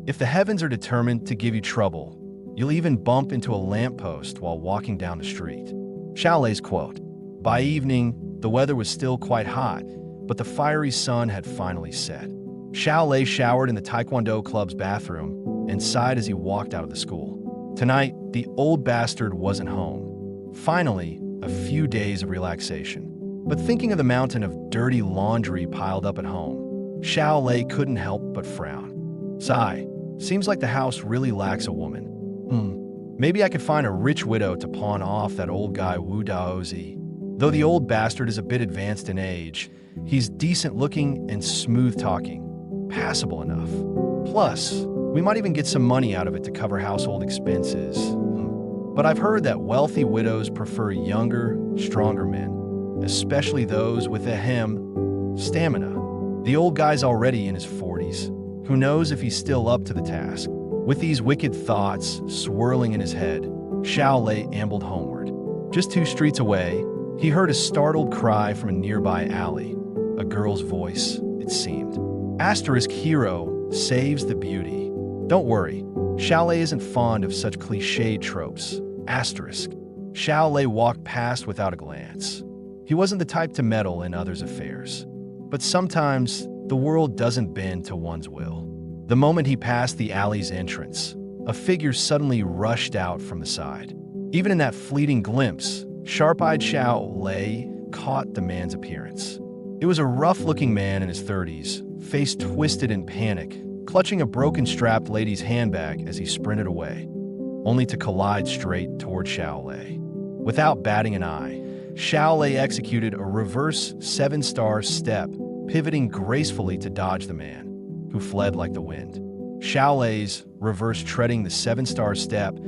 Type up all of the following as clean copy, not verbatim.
If the heavens are determined to give you trouble, you'll even bump into a lamppost while walking down the street. Xiao Lei's quote. By evening, the weather was still quite hot, but the fiery sun had finally set. Xiao Lei showered in the Taekwondo club's bathroom and sighed as he walked out of the school. Tonight, the old bastard wasn't home. Finally, a few days of relaxation. But thinking of the mountain of dirty laundry piled up at home, Xiao Lei couldn't help but frown. Sigh, seems like the house really lacks a woman. Maybe I could find a rich widow to pawn off that old guy Wu Daozi. Though the old bastard is a bit advanced in age, he's decent looking and smooth talking. Passable enough. Plus, we might even get some money out of it to cover household expenses. But I've heard that wealthy widows prefer younger, stronger men, especially those with stamina. The old guy's already in his 40s. Who knows if he's still up to the task? With these wicked thoughts swirling in his head, Xiao Lei ambled homeward. Just 2 streets away, he heard a startled cry from a nearby alley. A girl's voice, it seemed. Asterisk hero saves the beauty. Don't worry, Xiao Lei isn't fond of such cliched tropes. Asterisk. Xiao Lei walked past without a glance. He wasn't the type to meddle in others' affairs. But sometimes, the world doesn't bend to one's will. The moment he passed the alley's entrance, a figure suddenly rushed out from the side. Even in that fleeting glimpse, sharp-eyed Xiao Lei caught the man's appearance. It was a rough-looking man in his 30s, face twisted in panic, clutching a broken-strapped lady's handbag as he sprinted away, only to collide straight toward Xiao Lei. Without batting an eye, Xiao Lei executed a reverse 7-star step, pivoting gracefully to dodge the man, who fled like the wind. Xiao Lei's reverse treading the 7-star step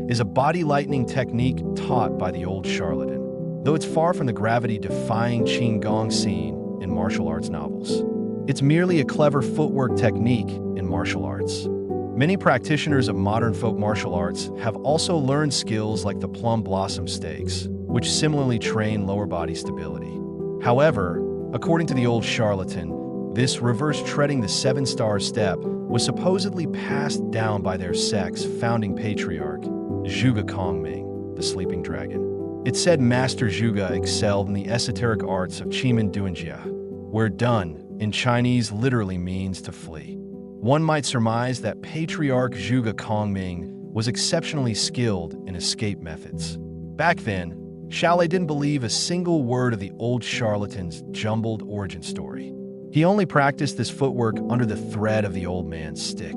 is a body-lightening technique taught by the old charlatan, though it's far from the gravity-defying Qigong scene in martial arts novels. It's merely a clever footwork technique in martial arts. Many practitioners of modern folk martial arts have also learned skills like the plum blossom stakes, which similarly train lower body stability. However, according to the old charlatan, this reverse treading the 7-star step was supposedly passed down by their sect's founding patriarch, Zhuge Kongming, the sleeping dragon. It said Master Zhuge excelled in the esoteric arts of Qimen Duanjia, where dun in Chinese literally means to flee. One might surmise that Patriarch Zhuge Kongming was exceptionally skilled in escape methods. Back then, Xiao Lei didn't believe a single word of the old charlatan's jumbled origin story. He only practiced this footwork under the thread of the old man's stick,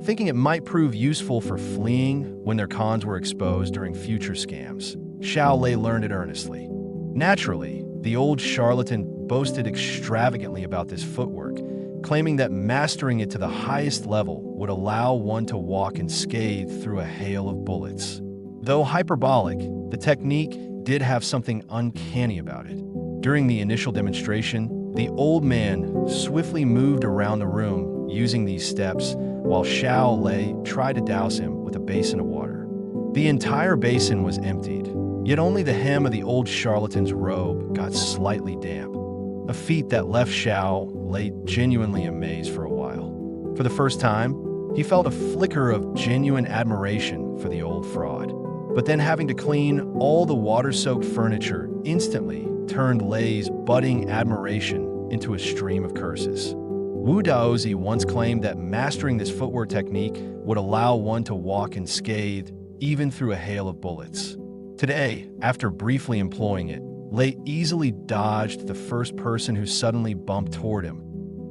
thinking it might prove useful for fleeing when their cons were exposed during future scams. Xiao Lei learned it earnestly. Naturally, the old charlatan boasted extravagantly about this footwork, claiming that mastering it to the highest level would allow one to walk unscathed through a hail of bullets. Though hyperbolic, the technique did have something uncanny about it. During the initial demonstration, the old man swiftly moved around the room using these steps while Xiao Lei tried to douse him with a basin of water. The entire basin was emptied, yet only the hem of the old charlatan's robe got slightly damp, a feat that left Xiao Lei genuinely amazed for a while. For the first time, he felt a flicker of genuine admiration for the old fraud. But then having to clean all the water-soaked furniture instantly turned Lei's budding admiration into a stream of curses. Wu Daozi once claimed that mastering this footwork technique would allow one to walk unscathed even through a hail of bullets. Today, after briefly employing it, Lei easily dodged the first person who suddenly bumped toward him,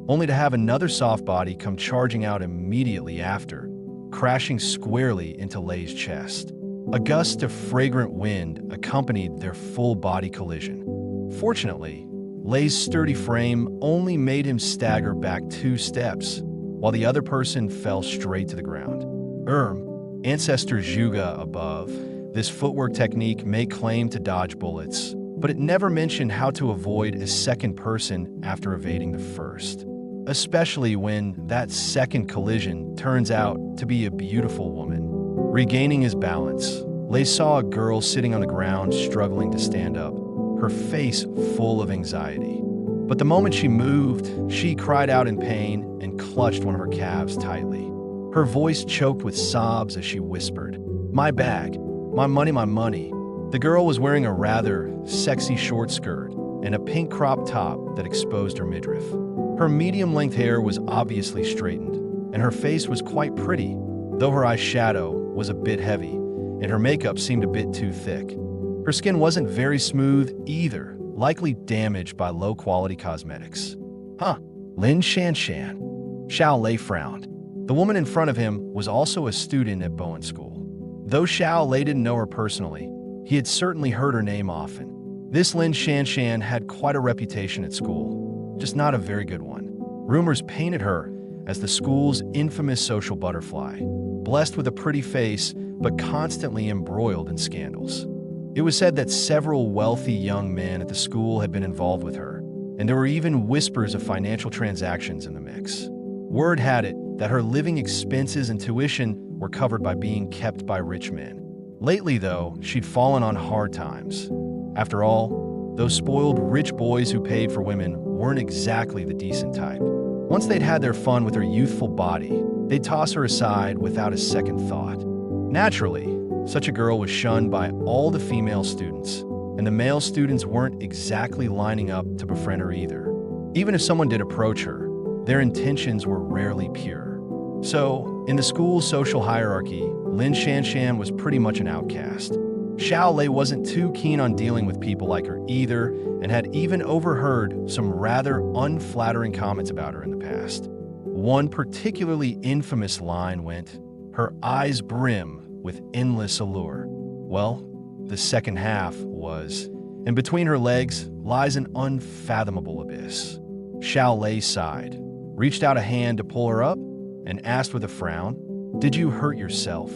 only to have another soft body come charging out immediately after, crashing squarely into Lei's chest. A gust of fragrant wind accompanied their full-body collision. Fortunately, Lei's sturdy frame only made him stagger back 2 steps, while the other person fell straight to the ground. Ancestor Zhuge above, this footwork technique may claim to dodge bullets, but it never mentioned how to avoid a second person after evading the first, especially when that second collision turns out to be a beautiful woman. Regaining his balance, Lei saw a girl sitting on the ground struggling to stand up, her face full of anxiety. But the moment she moved, she cried out in pain and clutched one of her calves tightly. Her voice choked with sobs as she whispered, "My bag, my money, my money." The girl was wearing a rather sexy short skirt and a pink crop top that exposed her midriff. Her medium-length hair was obviously straightened, and her face was quite pretty, though her eyeshadow was a bit heavy, and her makeup seemed a bit too thick. Her skin wasn't very smooth either, likely damaged by low-quality cosmetics. "Huh, Lin Shanshan." Xiao Lei frowned. The woman in front of him was also a student at Bowen School. Though Xiao Lei didn't know her personally, he had certainly heard her name often. This Lin Shanshan had quite a reputation at school, just not a very good one. Rumors painted her as the school's infamous social butterfly, blessed with a pretty face but constantly embroiled in scandals. It was said that several wealthy young men at the school had been involved with her, and there were even whispers of financial transactions in the mix. Word had it that her living expenses and tuition were covered by being kept by rich men. Lately, though, she'd fallen on hard times. After all, those spoiled rich boys who paid for women weren't exactly the decent type. Once they'd had their fun with her youthful body, they'd toss her aside without a second thought. Naturally, such a girl was shunned by all the female students, and the male students weren't exactly lining up to befriend her either. Even if someone did approach her, their intentions were rarely pure. So, in the school's social hierarchy, Lin Shanshan was pretty much an outcast. Xiao Lei wasn't too keen on dealing with people like her either, and had even overheard some rather unflattering comments about her in the past. One particularly infamous line went, "Her eyes brim with endless allure." Well, the second half was, "And between her legs lies an unfathomable abyss." Xiao Lei sighed, reached out a hand to pull her up, and asked with a frown, "Did you hurt yourself?"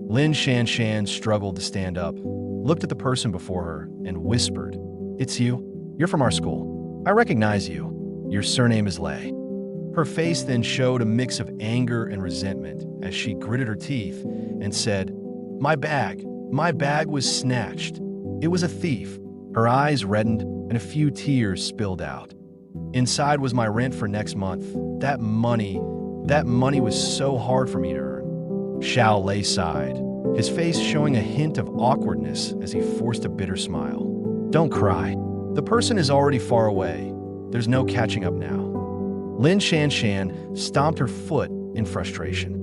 Lin Shanshan struggled to stand up, looked at the person before her, and whispered, "It's you. You're from our school. I recognize you. Your surname is Lei." Her face then showed a mix of anger and resentment as she gritted her teeth and said, My bag was snatched. It was a thief." Her eyes reddened and a few tears spilled out. "Inside was my rent for next month. That money was so hard for me to earn." Xiao Lei sighed, his face showing a hint of awkwardness as he forced a bitter smile. "Don't cry. The person is already far away. There's no catching up now." Lin Shanshan stomped her foot in frustration.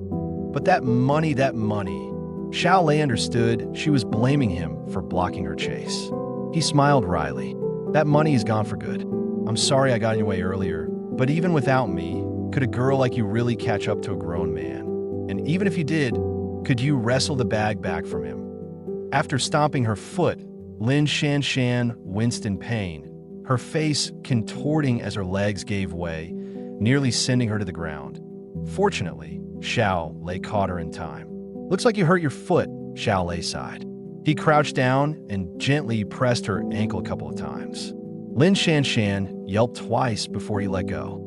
"But that money. Xiao Lei understood she was blaming him for blocking her chase. He smiled wryly. "That money is gone for good. I'm sorry I got in your way earlier, but even without me, could a girl like you really catch up to a grown man? And even if you did, could you wrestle the bag back from him?" After stomping her foot, Lin Shanshan winced in pain, her face contorting as her legs gave way, nearly sending her to the ground. Fortunately, Xiao Lei caught her in time. "Looks like you hurt your foot," Xiao Lei sighed. He crouched down and gently pressed her ankle a couple of times. Lin Shanshan yelped twice before he let go.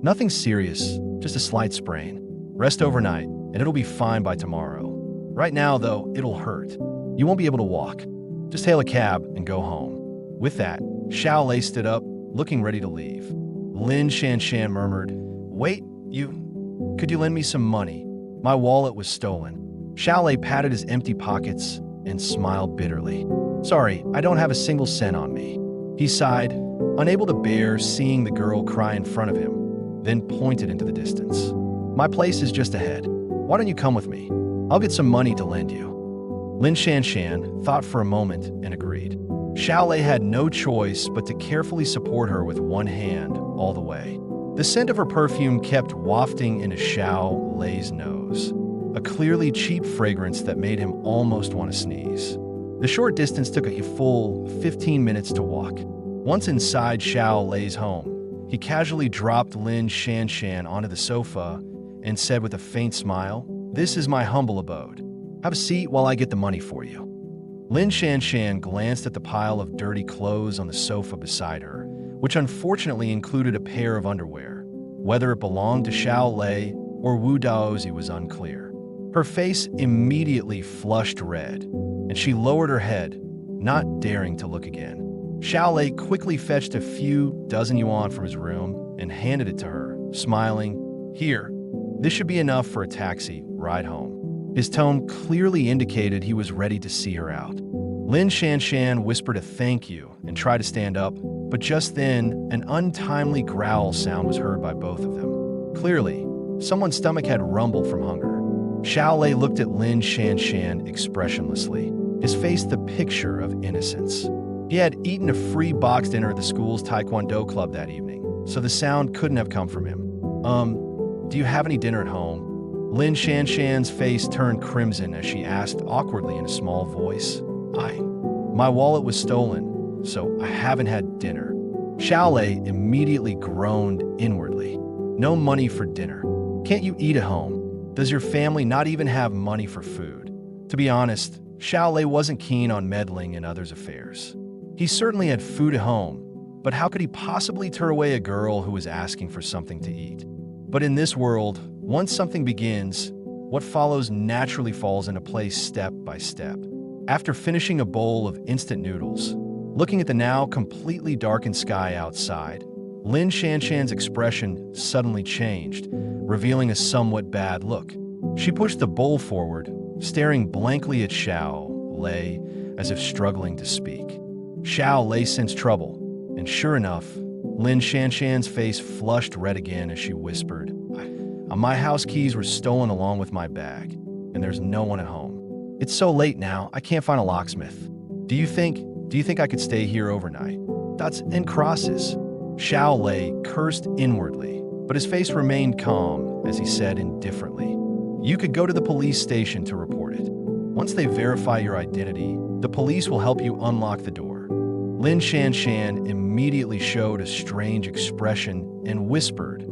"Nothing serious, just a slight sprain. Rest overnight, and it'll be fine by tomorrow. Right now, though, it'll hurt. You won't be able to walk. Just hail a cab and go home." With that, Xiao Lei stood up, looking ready to leave. Lin Shanshan murmured, "Wait, could you lend me some money? My wallet was stolen." Xiao Lei patted his empty pockets and smiled bitterly. "Sorry, I don't have a single cent on me." He sighed, unable to bear seeing the girl cry in front of him, then pointed into the distance. "My place is just ahead. Why don't you come with me? I'll get some money to lend you." Lin Shanshan thought for a moment and agreed. Xiao Lei had no choice but to carefully support her with one hand all the way. The scent of her perfume kept wafting into Xiao Lei's nose, a clearly cheap fragrance that made him almost want to sneeze. The short distance took a full 15 minutes to walk. Once inside Xiao Lei's home, he casually dropped Lin Shanshan onto the sofa and said with a faint smile, "This is my humble abode. Have a seat while I get the money for you." Lin Shanshan glanced at the pile of dirty clothes on the sofa beside her, which unfortunately included a pair of underwear. Whether it belonged to Xiao Lei or Wu Daozi was unclear. Her face immediately flushed red, and she lowered her head, not daring to look again. Xiao Lei quickly fetched a few dozen yuan from his room and handed it to her, smiling. "Here, This should be enough for a taxi ride home." His tone clearly indicated he was ready to see her out. Lin Shanshan whispered a thank you and tried to stand up, but just then, an untimely growl sound was heard by both of them. Clearly, someone's stomach had rumbled from hunger. Xiao Lei looked at Lin Shanshan expressionlessly, his face the picture of innocence. He had eaten a free box dinner at the school's Taekwondo club that evening, so the sound couldn't have come from him. Do you have any dinner at home?" Lin Shanshan's face turned crimson as she asked awkwardly in a small voice. My wallet was stolen, so I haven't had dinner." Xiao Lei immediately groaned inwardly. "No money for dinner. Can't you eat at home? Does your family not even have money for food?" To be honest, Xiao Lei wasn't keen on meddling in others' affairs. He certainly had food at home, but how could he possibly turn away a girl who was asking for something to eat? But in this world, once something begins, what follows naturally falls into place step by step. After finishing a bowl of instant noodles, looking at the now completely darkened sky outside, Lin Shanshan's expression suddenly changed, revealing a somewhat bad look. She pushed the bowl forward, staring blankly at Xiao Lei as if struggling to speak. Xiao Lei sensed trouble, and sure enough, Lin Shanshan's face flushed red again as she whispered, My house keys were stolen along with my bag, and there's no one at home. It's so late now, I can't find a locksmith. Do you think I could stay here overnight?" Dots and crosses. Xiao Lei cursed inwardly, but his face remained calm as he said indifferently, "You could go to the police station to report it. Once they verify your identity, the police will help you unlock the door." Lin Shanshan immediately showed a strange expression and whispered,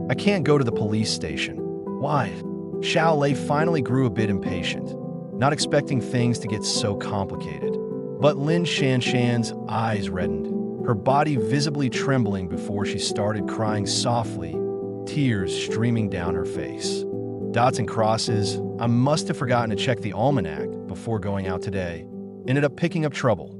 I can't go to the police station." "Why?" Xiao Lei finally grew a bit impatient, not expecting things to get so complicated. But Lin Shanshan's eyes reddened, her body visibly trembling before she started crying softly, tears streaming down her face. Dots and crosses, I must have forgotten to check the almanac before going out today. Ended up picking up trouble.